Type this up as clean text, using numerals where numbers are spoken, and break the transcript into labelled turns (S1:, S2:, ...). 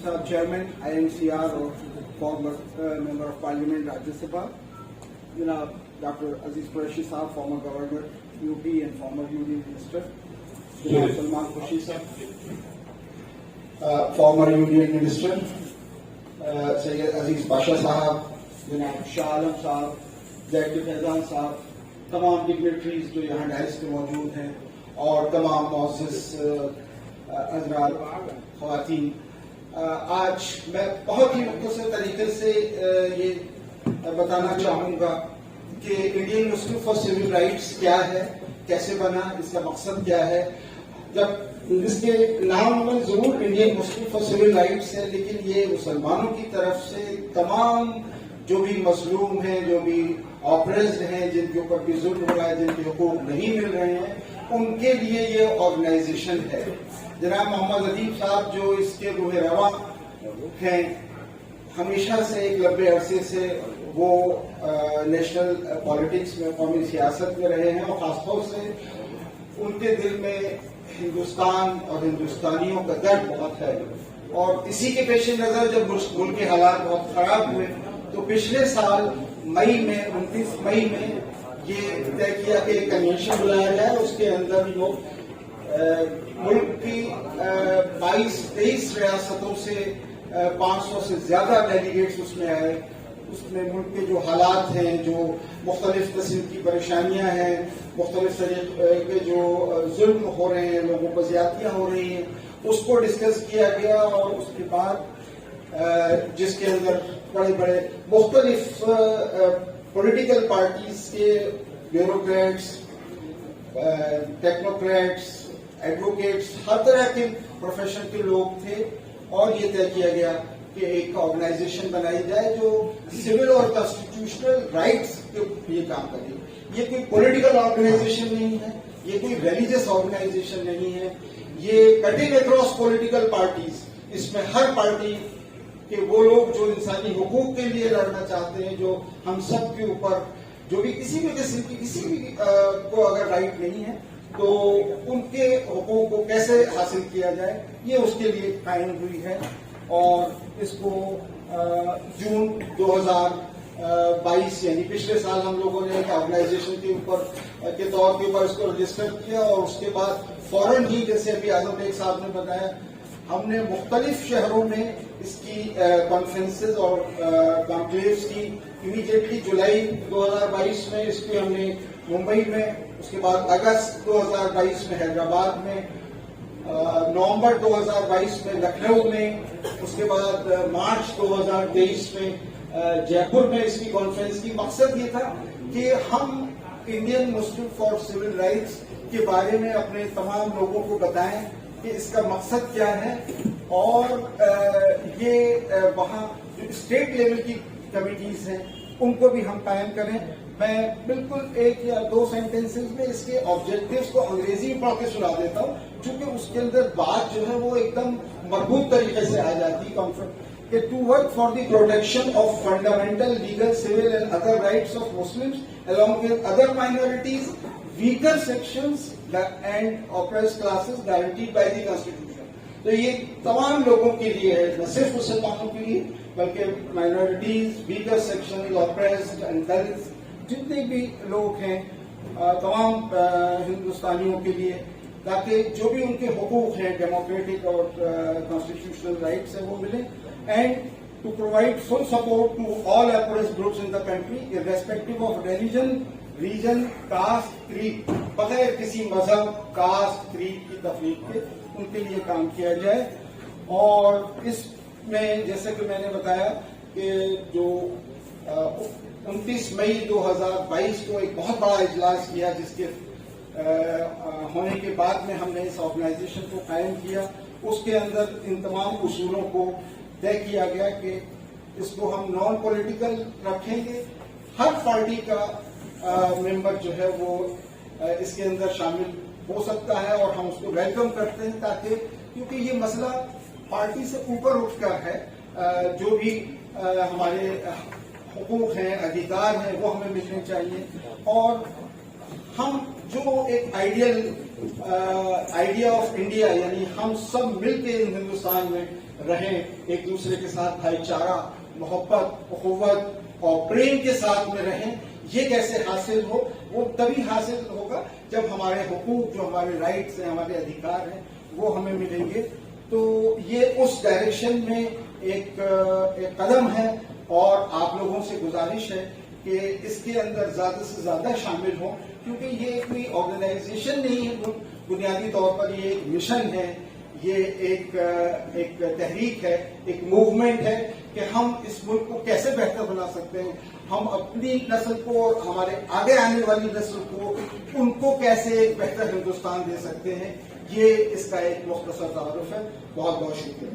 S1: Saab, Chairman, INCR और former Member of Parliament Rajya Sabha, Janab Dr. Aziz Qureshi Saab, former Governor UP and former Union Minister, Janab Salman Khushi Saab, former Union Minister, Sayyid Aziz Pasha Saab, Janab Shah Alam Saab, Zaid Faizan Saab, तमाम dignitaries जो यहाँ DISE पे मौजूद हैं और तमाम मुअज़्ज़िज़ हज़रात ख़वातीन, आज मैं बहुत ही मुख्तसर तरीके से ये बताना चाहूँगा कि Indian Muslim for civil rights क्या है, कैसे बना, इसका मकसद क्या है। जब इसके नाम में जरूर Indian Muslim for civil rights है, लेकिन ये मुसलमानों की तरफ से तमाम जो भी मजलूम हैं, जो भी ऑप्रेस्ड हैं, जिनके ऊपर भी जुल्म हो रहा है, जिनके हुकूक नहीं मिल रहे हैं, उनके लिए ये ऑर्गेनाइजेशन है। जनाब मोहम्मद अदीब साहब जो इसके रूह रवा हैं, हमेशा से एक लंबे अरसे से वो नेशनल पॉलिटिक्स में, कौमी सियासत में रहे हैं और खासतौर से उनके दिल में हिंदुस्तान और हिंदुस्तानियों का दर्द बहुत है। और इसी के पेश नज़र जब मुल्क के हालात बहुत खराब हुए तो पिछले साल मई में 29 मई में ये तय किया कि एक कन्वेंशन बुलाया जाए, उसके अंदर लोग मुल्क की 22-23 रियासतों से 500 से ज्यादा डेलीगेट्स उसमें आए। उसमें मुल्क के जो हालात हैं, जो मुख्तलिफ किस्म की परेशानियां हैं, मुख्तलिफ तरीके के जो जुल्म हो रहे हैं, लोगों पर ज्यादतियां हो रही हैं, उसको डिस्कस किया गया। और उसके बाद जिसके अंदर बड़े बड़े मुख्तलिफ पॉलिटिकल पार्टीज के ब्यूरोक्रेट्स, टेक्नोक्रेट्स, एडवोकेट्स, हर तरह के प्रोफेशन के लोग थे। और ये तय किया गया कि एक ऑर्गेनाइजेशन बनाई जाए जो सिविल और कॉन्स्टिट्यूशनल राइट्स के लिए काम करे। ये कोई पॉलिटिकल ऑर्गेनाइजेशन नहीं है, ये कोई रिलीजियस ऑर्गेनाइजेशन नहीं है, ये कटिंग अक्रॉस पॉलिटिकल पार्टीज। इसमें हर पार्टी कि वो लोग जो इंसानी हुकूक के लिए लड़ना चाहते हैं, जो हम सब के ऊपर जो भी किसी भी किस्म की किसी भी को अगर राइट नहीं है तो उनके हुकूक को कैसे हासिल किया जाए, ये उसके लिए कायम हुई है। और इसको जून 2022 यानी पिछले साल हम लोगों ने एक ऑर्गेनाइजेशन के ऊपर के तौर के ऊपर इसको रजिस्टर किया। और उसके बाद फौरन ही, जैसे अभी आजम बेग साहब ने बताया, हमने मुख्तलिफ शहरों में इसकी कॉन्फ्रेंसेज और कॉन्क्लेव्स की। इमीडिएटली जुलाई 2022 में इसकी हमने मुंबई में, उसके बाद अगस्त 2022 में हैदराबाद में, नवंबर 2022 में लखनऊ में, उसके बाद मार्च 2023 में जयपुर में इसकी कॉन्फ्रेंस की। मकसद ये था कि हम Indian Muslim for civil rights के बारे में अपने तमाम लोगों को बताएं कि इसका मकसद क्या है। और ये वहाँ जो स्टेट लेवल की कमिटीज हैं उनको भी हम कायम करें। मैं बिल्कुल एक या दो सेंटेंसेस में इसके ऑब्जेक्टिव्स को अंग्रेजी में पढ़ के सुना देता हूँ, क्योंकि उसके अंदर बात जो है वो एकदम मजबूत तरीके से आ जाती है। To work for the protection of fundamental legal civil and other rights of Muslims along with other minorities, weaker sections and oppressed classes guaranteed by the constitution. तो ये तमाम लोगों के लिए है, न सिर्फ मुसलमानों के लिए बल्कि minorities, weaker section, oppressed and Dalits, जितने भी लोग हैं, तमाम हिंदुस्तानियों के लिए, ताकि जो भी उनके हुकूक हैं, डेमोक्रेटिक और कॉन्स्टिट्यूशनल राइट्स है, वो मिले। And to provide full support to all oppressed groups in the country irrespective of religion, region, caste, creed, बगैर किसी मजहब, कास्ट, क्रीड की तफरीक के उनके लिए काम किया जाए। और इसमें जैसे कि मैंने बताया कि जो 29 मई 2022 को एक बहुत बड़ा इजलास किया, जिसके होने के बाद में हमने इस ऑर्गेनाइजेशन को कायम किया। उसके अंदर इन तमाम उसूलों को तय किया गया कि इसको हम नॉन पॉलिटिकल रखेंगे। हर पार्टी का मेंबर जो है वो इसके अंदर शामिल हो सकता है और हम उसको वेलकम करते हैं, ताकि क्योंकि ये मसला पार्टी से ऊपर उठकर है। जो भी हमारे हुकूक हैं, अधिकार हैं, वो हमें मिलने चाहिए। और हम जो एक आइडिया ऑफ इंडिया, यानी हम सब मिलके हिंदुस्तान में रहें, एक दूसरे के साथ भाईचारा, मोहब्बत, अखुवत और प्रेम के साथ में रहें। ये कैसे हासिल हो? वो तभी हासिल होगा जब हमारे हुकूक, जो हमारे राइट्स हैं, हमारे अधिकार हैं, वो हमें मिलेंगे। तो ये उस डायरेक्शन में एक कदम है और आप लोगों से गुजारिश है कि इसके अंदर ज्यादा से ज्यादा शामिल हों, क्योंकि ये कोई ऑर्गेनाइजेशन नहीं है, बुनियादी तौर पर ये एक मिशन है, ये एक तहरीक है, एक मूवमेंट है कि हम इस मुल्क को कैसे बेहतर बना सकते हैं, हम अपनी नस्ल को और हमारे आगे आने वाली नस्ल को, उनको कैसे एक बेहतर हिंदुस्तान दे सकते हैं। ये इसका एक मुख्तसर तारुफ है। बहुत बहुत शुक्रिया।